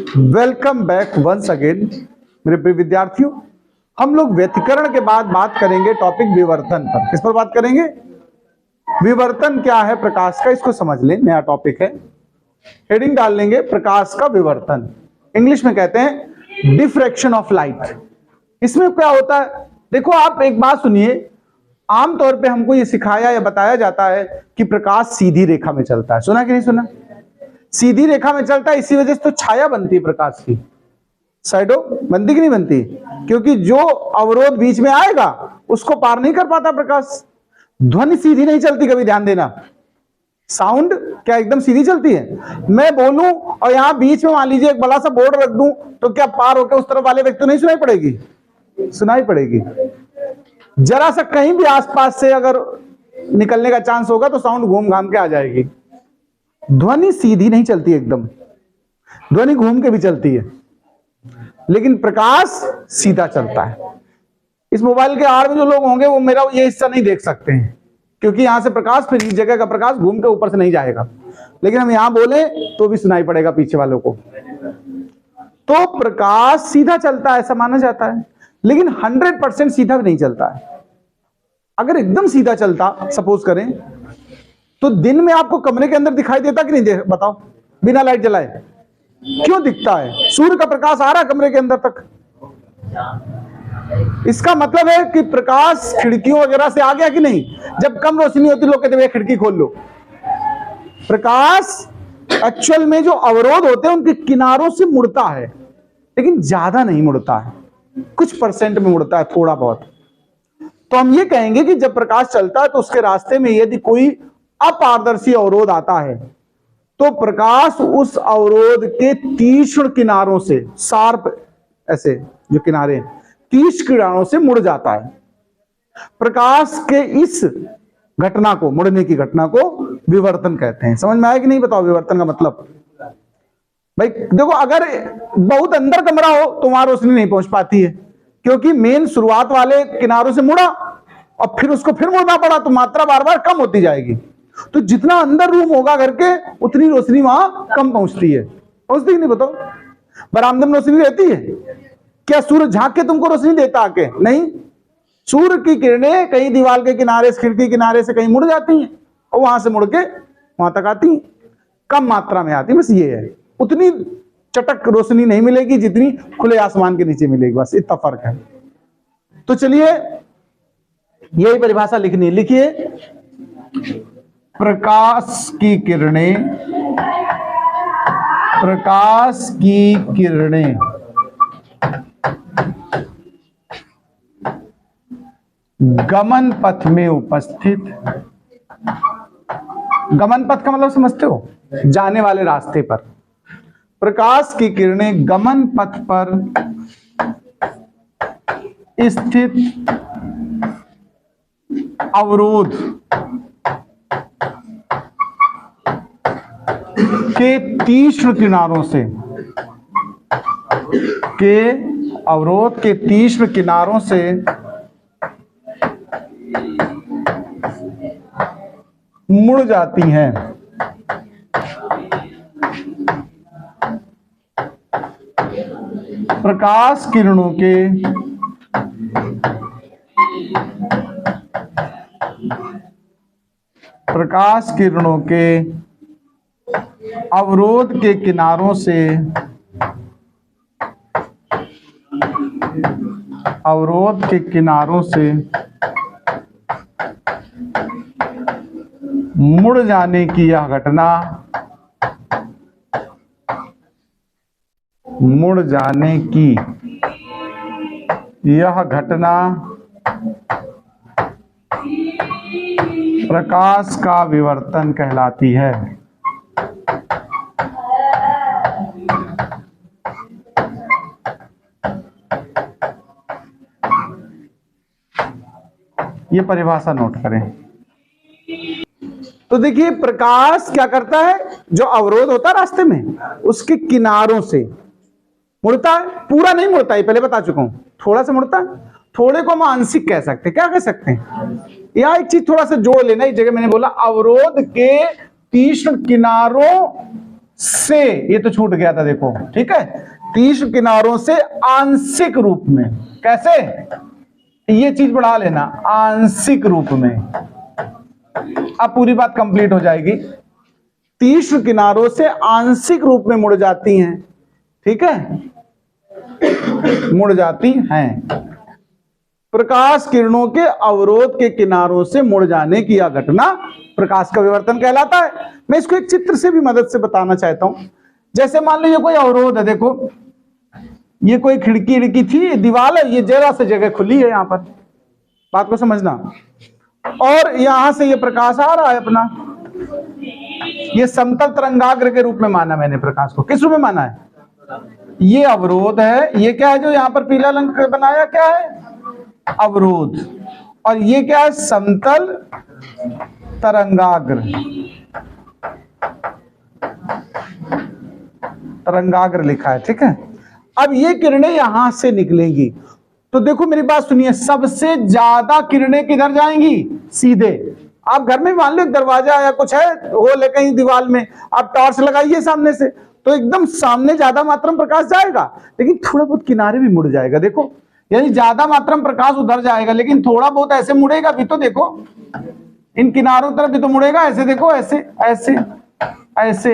Welcome back once again मेरे प्रिय विद्यार्थियों। हम लोग व्यतिकरण के बाद बात करेंगे टॉपिक विवर्तन पर। किस पर बात करेंगे? विवर्तन क्या है प्रकाश का, इसको समझ लें। नया टॉपिक है, हेडिंग डाल लेंगे प्रकाश का विवर्तन। इंग्लिश में कहते हैं डिफ्रैक्शन ऑफ लाइट। इसमें क्या होता है, देखो आप एक बात सुनिए। आमतौर पे हमको ये सिखाया या बताया जाता है कि प्रकाश सीधी रेखा में चलता है। सुना कि नहीं सुना? सीधी रेखा में चलता है, इसी वजह से तो छाया बनती है प्रकाश की। शैडो बनती कि नहीं बनती? क्योंकि जो अवरोध बीच में आएगा उसको पार नहीं कर पाता प्रकाश। ध्वनि सीधी नहीं चलती, कभी ध्यान देना। साउंड क्या एकदम सीधी चलती है? मैं बोलूं और यहां बीच में मान लीजिए एक बड़ा सा बोर्ड रख दूं, तो क्या पार होकर उस तरफ वाले व्यक्ति को नहीं सुनाई पड़ेगी? सुनाई पड़ेगी। जरा सा कहीं भी आसपास से अगर निकलने का चांस होगा तो साउंड घूम घाम के आ जाएगी। ध्वनि सीधी नहीं चलती एकदम, ध्वनि घूम के भी चलती है, लेकिन प्रकाश सीधा चलता है। इस मोबाइल के आड़ में जो लोग होंगे वो मेरा ये हिस्सा नहीं देख सकते हैं, क्योंकि यहां से प्रकाश फिर इस जगह का प्रकाश घूम के ऊपर से नहीं जाएगा, लेकिन हम यहां बोले तो भी सुनाई पड़ेगा पीछे वालों को। तो प्रकाश सीधा चलता है ऐसा माना जाता है, लेकिन 100% सीधा भी नहीं चलता है। अगर एकदम सीधा चलता सपोज करें, तो दिन में आपको कमरे के अंदर दिखाई देता कि नहीं? बताओ, बिना लाइट जलाए क्यों दिखता है? सूर्य का प्रकाश आ रहा है कमरे के अंदर तक। इसका मतलब है कि प्रकाश खिड़कियों वगैरह से आ गया कि नहीं? जब कम रोशनी होती लोग कहते हैं खिड़की खोल लो। प्रकाश एक्चुअल में जो अवरोध होते हैं उनके किनारों से मुड़ता है, लेकिन ज्यादा नहीं मुड़ता है, कुछ परसेंट में मुड़ता है, थोड़ा बहुत। तो हम ये कहेंगे कि जब प्रकाश चलता है तो उसके रास्ते में यदि कोई अपारदर्शी अवरोध आता है तो प्रकाश उस अवरोध के तीक्ष्ण किनारों से, शार्प ऐसे जो किनारे हैं, तीक्ष्ण किनारों से मुड़ जाता है। प्रकाश के इस घटना को, मुड़ने की घटना को विवर्तन कहते हैं। समझ में आया कि नहीं? बताओ विवर्तन का मतलब। भाई देखो, अगर बहुत अंदर कमरा हो तो वहां रोशनी नहीं पहुंच पाती है, क्योंकि मेन शुरुआत वाले किनारों से मुड़ा और फिर उसको फिर मुड़ना पड़ा, तो मात्रा बार बार कम होती जाएगी। तो जितना अंदर रूम होगा घर के उतनी रोशनी वहां कम पहुंचती है। पहुंचती नहीं? बताओ, बरामदे में रोशनी रहती है क्या? सूर्य झांक के तुमको रोशनी देता आके? नहीं। सूर्य की किरणें कहीं दीवार के किनारे से, खिड़की किनारे से कहीं मुड़ जाती हैं और वहां से मुड़ के वहां तक आती हैं, कम मात्रा में आती है। बस ये है, उतनी चटक रोशनी नहीं मिलेगी जितनी खुले आसमान के नीचे मिलेगी, बस इतना फर्क है। तो चलिए यही परिभाषा लिखनी है। लिखिए, प्रकाश की किरणें, प्रकाश की किरणें गमन पथ में उपस्थित, गमन पथ का मतलब समझते हो? जाने वाले रास्ते पर। प्रकाश की किरणें गमन पथ पर स्थित अवरोध के तीक्ष्ण किनारों से, के अवरोध के तीक्ष्ण किनारों से मुड़ जाती हैं। प्रकाश किरणों के अवरोध के किनारों से, अवरोध के किनारों से मुड़ जाने की यह घटना, मुड़ जाने की यह घटना प्रकाश का विवर्तन कहलाती है। ये परिभाषा नोट करें। तो देखिए, प्रकाश क्या करता है? जो अवरोध होता है रास्ते में उसके किनारों से मुड़ता है, पूरा नहीं मुड़ता है, पहले बता चुका हूं। थोड़ा सा मुड़ता है, थोड़े को हम आंशिक कह सकते हैं। क्या कह सकते हैं? यहां एक चीज थोड़ा सा जोड़ लेना। इस जगह मैंने बोला अवरोध के तीक्ष्ण किनारों से, ये तो छूट गया था देखो, ठीक है, तीक्ष्ण किनारों से आंशिक रूप में, कैसे, ये चीज बढ़ा लेना, आंशिक रूप में। अब पूरी बात कंप्लीट हो जाएगी। तीक्ष्ण किनारों से आंशिक रूप में मुड़ जाती हैं, ठीक है, मुड़ जाती हैं। प्रकाश किरणों के अवरोध के किनारों से मुड़ जाने की यह घटना प्रकाश का विवर्तन कहलाता है। मैं इसको एक चित्र से भी मदद से बताना चाहता हूं। जैसे मान लो ये कोई अवरोध है, देखो ये कोई खिड़की थी, दीवार है, ये जरा से जगह खुली है, यहां पर बात को समझना, और यहां से ये प्रकाश आ रहा है अपना, ये समतल तरंगाग्र के रूप में माना मैंने प्रकाश को। किस रूप में माना है? ये अवरोध है, ये क्या है जो यहां पर पीला रंग बनाया, क्या है? अवरोध। और ये क्या है? समतल तरंगाग्र, तरंगाग्र लिखा है, ठीक है। अब ये किरणें यहां से निकलेंगी, तो देखो मेरी बात सुनिए, सबसे ज्यादा किरणें किधर जाएंगी? सीधे। आप घर में मान लो एक दरवाजा या कुछ है, होल है कहीं दीवार में, आप टॉर्च लगाइए सामने से, तो एकदम सामने ज्यादा मात्रा में प्रकाश जाएगा, लेकिन थोड़ा बहुत किनारे भी मुड़ जाएगा, देखो, यानी ज्यादा मात्रा में प्रकाश उधर जाएगा, लेकिन थोड़ा बहुत ऐसे मुड़ेगा भी, तो देखो इन किनारों तरफ भी तो मुड़ेगा, ऐसे देखो, ऐसे ऐसे ऐसे,